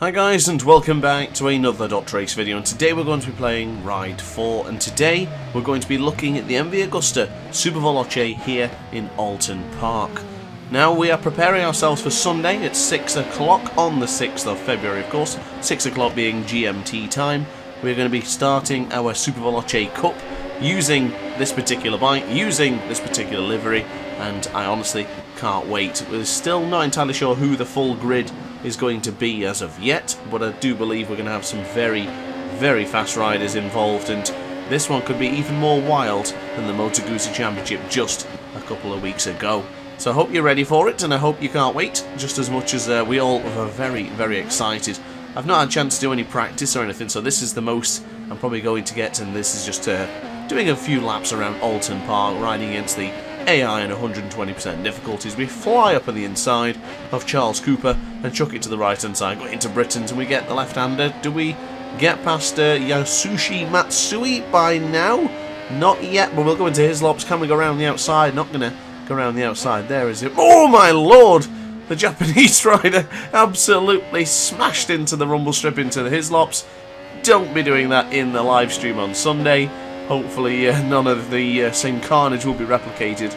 Hi guys, and welcome back to another DrAce video, and today we're going to be playing Ride 4, and today we're going to be looking at the Agusta Superveloce here in Alton Park. Now we are preparing ourselves for Sunday at 6 o'clock on the 6th of February, of course, 6 o'clock being GMT time. We're going to be starting our Superveloce Cup using this particular bike, using this particular livery, and I honestly can't wait. We're still not entirely sure who the full grid is going to be as of yet, but I do believe we're going to have some very, very fast riders involved, and this one could be even more wild than the MotoGP Championship just a couple of weeks ago. So I hope you're ready for it, and I hope you can't wait just as much as we all are very, very excited. I've not had a chance to do any practice or anything, so this is the most I'm probably going to get, and this is just doing a few laps around Alton Park, riding against the AI and 120% difficulties. We fly up on the inside of Charles Cooper and chuck it to the right hand side, go into Britain's, and we get the left-hander. Do we get past Yasushi Matsui by now? Not yet, but we'll go into his lops. Can we go around the outside? Not going to go around the outside. There is it. Oh my lord! The Japanese rider absolutely smashed into the rumble strip into his lops. Don't be doing that in the live stream on Sunday. Hopefully none of the same carnage will be replicated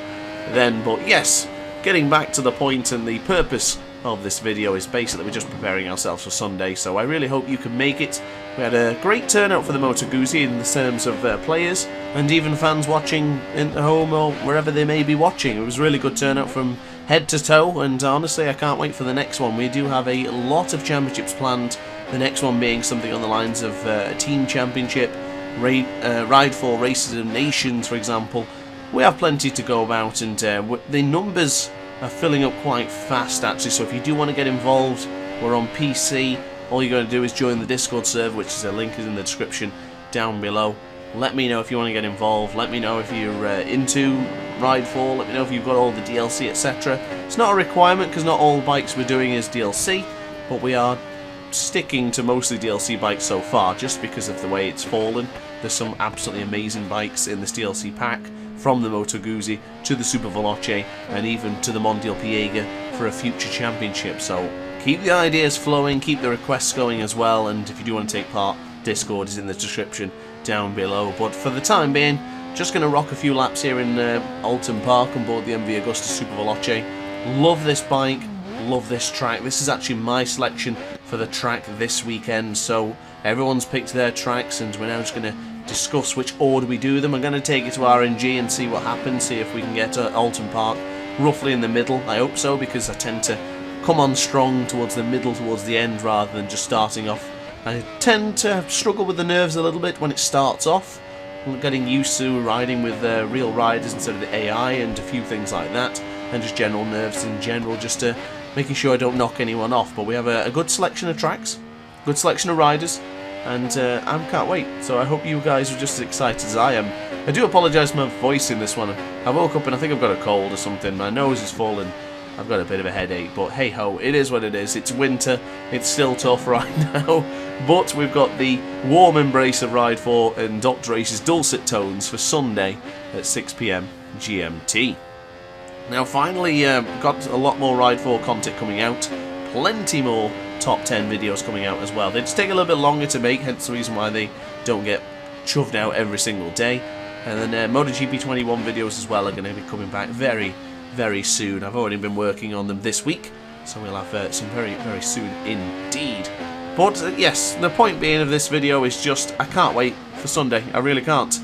then, but yes, getting back to the point, and the purpose of this video is basically we're just preparing ourselves for Sunday, so I really hope you can make it. We had a great turnout for the MotoGP in the terms of players and even fans watching in home or wherever they may be watching. It was a really good turnout from head to toe, and honestly I can't wait for the next one. We do have a lot of championships planned, the next one being something on the lines of a team championship, Ride 4 Races of Nations, for example. We have plenty to go about, and the numbers are filling up quite fast actually, so if you do want to get involved, we're on PC. All you're going to do is join the Discord server, which is a link is in the description down below. Let me know if you want to get involved, let me know if you're into Ride 4, let me know if you've got all the DLC, etc. It's not a requirement because not all bikes we're doing is DLC, but we are sticking to mostly DLC bikes so far, just because of the way it's fallen. There's some absolutely amazing bikes in this DLC pack, from the MotoGP to the Superveloce and even to the Mondial Piega for a future championship. So keep the ideas flowing, keep the requests going as well, and if you do want to take part, Discord is in the description down below. But for the time being, just going to rock a few laps here in Alton Park on board the Agusta Superveloce. Love this bike, love this track. This is actually my selection for the track this weekend, so everyone's picked their tracks, and we're now just going to discuss which order we do them. I'm going to take it to RNG and see what happens, see if we can get to Alton Park roughly in the middle. I hope so, because I tend to come on strong towards the middle, towards the end, rather than just starting off. I tend to struggle with the nerves a little bit when it starts off. I'm getting used to riding with real riders instead of the AI and a few things like that, and just general nerves in general, just to making sure I don't knock anyone off. But we have a good selection of tracks, good selection of riders, and I can't wait. So I hope you guys are just as excited as I am. I do apologise for my voice in this one. I woke up and I think I've got a cold or something. My nose is full and I've got a bit of a headache, but hey ho, it is what it is. It's winter, it's still tough right now, but we've got the warm embrace of Ride 4 and DrAce's dulcet tones for Sunday at 6 PM GMT. Now finally, got a lot more Ride 4 content coming out, plenty more top 10 videos coming out as well. They just take a little bit longer to make, hence the reason why they don't get shoved out every single day. And then MotoGP 21 videos as well are going to be coming back very, very soon. I've already been working on them this week, so we'll have some very, very soon indeed. But yes, the point being of this video is just, I can't wait for Sunday, I really can't.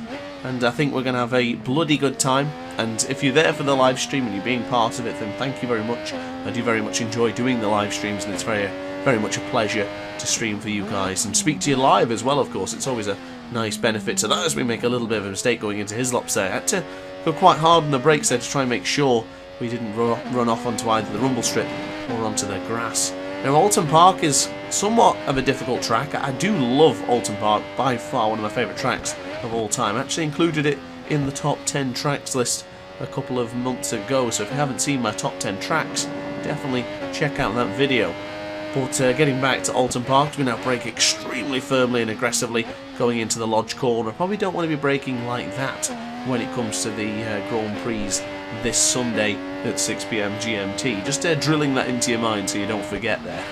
And I think we're going to have a bloody good time. And if you're there for the live stream and you're being part of it, then thank you very much. I do very much enjoy doing the live streams, and it's very, very much a pleasure to stream for you guys and speak to you live as well, of course. It's always a nice benefit to that, as we make a little bit of a mistake going into his lops there. I had to go quite hard on the brakes there to try and make sure we didn't run off onto either the rumble strip or onto the grass. Now Alton Park is somewhat of a difficult track. I do love Alton Park, by far one of my favourite tracks of all time. I actually included it in the top 10 tracks list a couple of months ago, so if you haven't seen my top 10 tracks, definitely check out that video. But getting back to Alton Park, we now brake extremely firmly and aggressively going into the lodge corner. Probably don't want to be braking like that when it comes to the Grand Prix this Sunday at 6 PM GMT. Just drilling that into your mind so you don't forget there.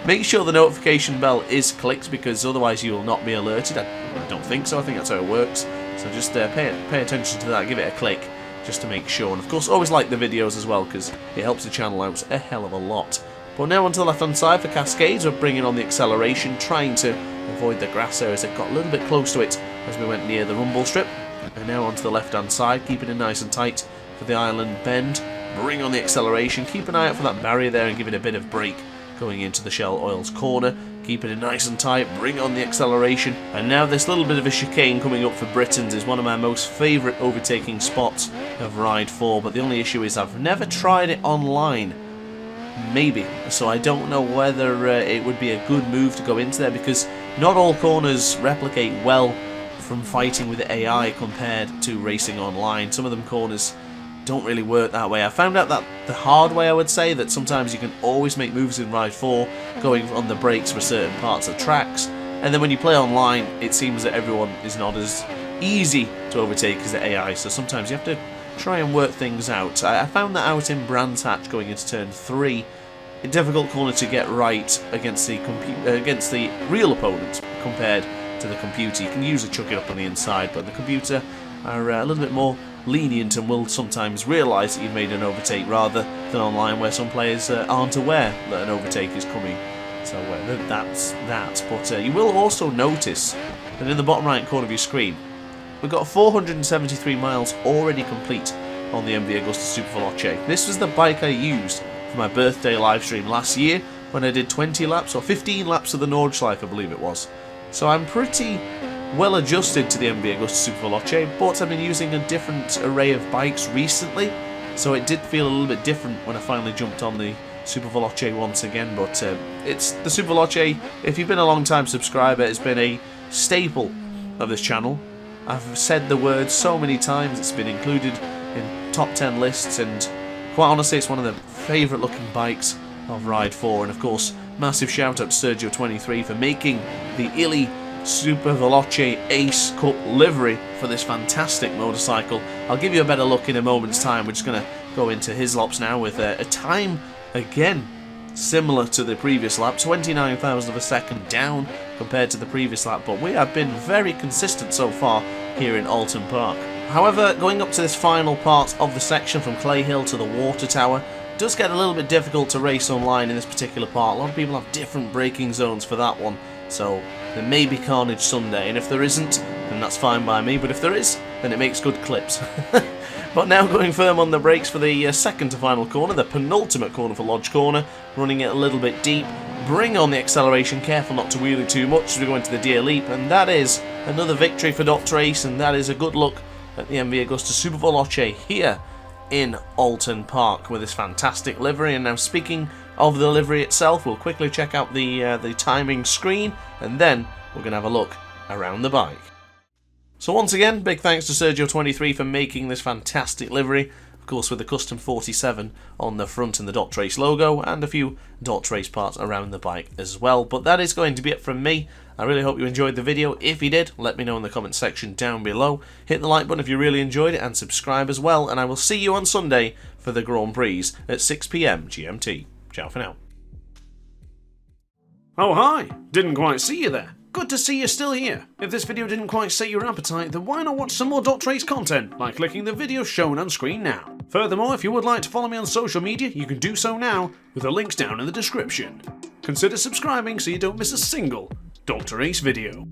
Make sure the notification bell is clicked, because otherwise you will not be alerted. I don't think so. I think that's how it works. So just pay attention to that. Give it a click just to make sure. And of course, always like the videos as well, because it helps the channel out a hell of a lot. But now onto the left-hand side for Cascades, we're bringing on the acceleration, trying to avoid the grass there as it got a little bit close to it as we went near the rumble strip. And now onto the left-hand side, keeping it nice and tight for the island bend. Bring on the acceleration, keep an eye out for that barrier there and give it a bit of brake going into the Shell Oils corner. Keeping it nice and tight, bring on the acceleration. And now this little bit of a chicane coming up for Britons is one of my most favourite overtaking spots of Ride 4. But the only issue is I've never tried it online. Maybe. So I don't know whether it would be a good move to go into there, because not all corners replicate well from fighting with AI compared to racing online. Some of them corners don't really work that way. I found out that the hard way, I would say, that sometimes you can always make moves in Ride 4 going on the brakes for certain parts of tracks, and then when you play online it seems that everyone is not as easy to overtake as the AI, so sometimes you have to try and work things out. I found that out in Brands Hatch going into turn 3. A difficult corner to get right against the real opponent compared to the computer. You can usually chuck it up on the inside, but the computer are a little bit more lenient and will sometimes realise that you've made an overtake, rather than online where some players aren't aware that an overtake is coming. So that's that. But you will also notice that in the bottom right corner of your screen, we've got 473 miles already complete on the MV Agusta Superveloce. This was the bike I used for my birthday livestream last year when I did 20 laps or 15 laps of the Nordschleife, I believe it was. So I'm pretty well adjusted to the MV Agusta Superveloce, but I've been using a different array of bikes recently, so it did feel a little bit different when I finally jumped on the Superveloce once again. But it's the Superveloce, if you've been a long time subscriber, it's been a staple of this channel. I've said the word so many times, it's been included in top 10 lists, and quite honestly it's one of the favourite looking bikes of Ride 4. And of course, massive shout out to Sergio23 for making the Illy Superveloce Ace Cup livery for this fantastic motorcycle. I'll give you a better look in a moment's time. We're just going to go into his laps now with a time, again, similar to the previous lap, 29,000 of a second down compared to the previous lap, but we have been very consistent so far here in Alton Park. However, going up to this final part of the section from Clay Hill to the Water Tower does get a little bit difficult to race online in this particular part. A lot of people have different braking zones for that one, so there may be carnage Sunday, and if there isn't, then that's fine by me, but if there is, then it makes good clips. But now going firm on the brakes for the second to final corner, the penultimate corner for Lodge Corner, running it a little bit deep. Bring on the acceleration, careful not to wheelie too much as we go into the Deer Leap, and that is another victory for DrAce, and that is a good look at the MV Agusta Superveloce here in Alton Park with this fantastic livery. And now, speaking of the livery itself, we'll quickly check out the timing screen, and then we're going to have a look around the bike. So once again, big thanks to Sergio23 for making this fantastic livery, of course with the custom 47 on the front and the DrAce logo, and a few DrAce parts around the bike as well. But that is going to be it from me. I really hope you enjoyed the video. If you did, let me know in the comment section down below. Hit the like button if you really enjoyed it, and subscribe as well, and I will see you on Sunday for the Grand Prix at 6 PM GMT. Ciao for now. Oh hi, didn't quite see you there. Good to see you're still here. If this video didn't quite set your appetite, then why not watch some more DrAce content by clicking the video shown on screen now. Furthermore, if you would like to follow me on social media, you can do so now with the links down in the description. Consider subscribing so you don't miss a single DrAce video.